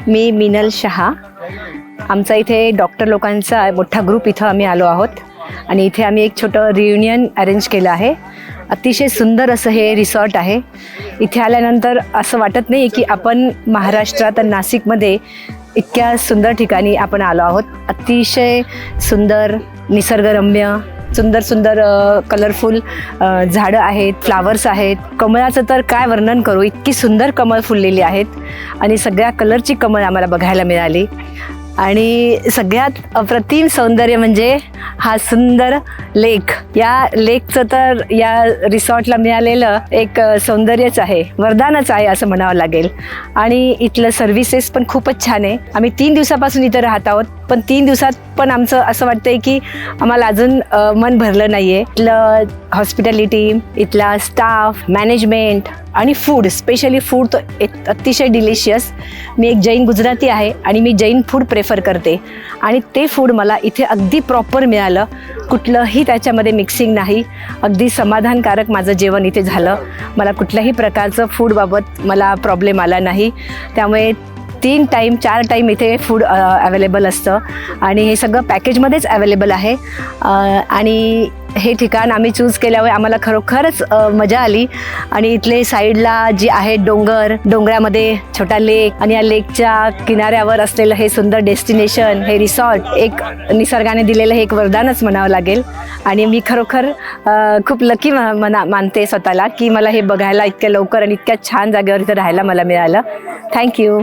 मी मिनल शहा. आमचा इथे डॉक्टर लोकांचा मोठा ग्रुप इथं आम्ही आलो आहोत आणि इथे आम्ही एक छोटं रियुनियन अरेंज केलं आहे. अतिशय सुंदर असं हे रिसॉर्ट आहे. इथे आल्यानंतर असं वाटत नाही की आपण महाराष्ट्रात नाशिकमध्ये इतक्या सुंदर ठिकाणी आपण आलो आहोत. अतिशय सुंदर, निसर्गरम्य, सुंदर सुंदर कलरफुल झाडं आहेत, फ्लावर्स आहेत. कमळाचं तर काय वर्णन करू, इतकी सुंदर कमळ फुललेली आहेत आणि सगळ्या कलरची कमळ आम्हाला बघायला मिळाली. आणि सगळ्यात अप्रतिम सौंदर्य म्हणजे हा सुंदर लेक. या लेकचं तर या रिसॉर्टला मिळालेलं एक सौंदर्यच आहे, वरदानच आहे असं म्हणावं लागेल. आणि इथलं सर्व्हिसेस पण खूपच छान आहे. आम्ही 3 दिवसापासून इथं राहत आहोत, पण 3 दिवसात पण आमचं असं वाटतंय की आम्हाला अजून मन भरलं नाही आहे. इथलं हॉस्पिटॅलिटी, इथला स्टाफ, मॅनेजमेंट आणि फूड, स्पेशली फूड तर अतिशय डिलिशियस. मी एक जैन गुजराती आहे आणि मी जैन फूड प्रेफर करते आणि ते फूड मला इथे अगदी प्रॉपर मिळालं. कुठलंही त्याच्यामध्ये मिक्सिंग नाही. अगदी समाधानकारक माझं जेवण इथे झालं. मला कुठल्याही प्रकारचं फूडबाबत मला प्रॉब्लेम आला नाही. त्यामुळे 3 टाईम 4 टाईम इथे फूड अवेलेबल असतं आणि हे सगळं पॅकेजमध्येच अवेलेबल आहे. आणि हे ठिकाण आम्ही चूज केल्यामुळे आम्हाला खरोखरच मजा आली. आणि इथले साईडला जी आहे डोंगरामध्ये छोटा लेक आणि या लेकच्या किनाऱ्यावर असलेलं हे सुंदर डेस्टिनेशन, हे रिसॉर्ट एक निसर्गाने दिलेलं हे एक वरदानच म्हणावं लागेल. आणि मी खरोखर खूप लकी मानते स्वतःला की मला हे बघायला इतक्या लवकर आणि इतक्या छान जागेवर इथं राहायला मला मिळालं. थँक्यू.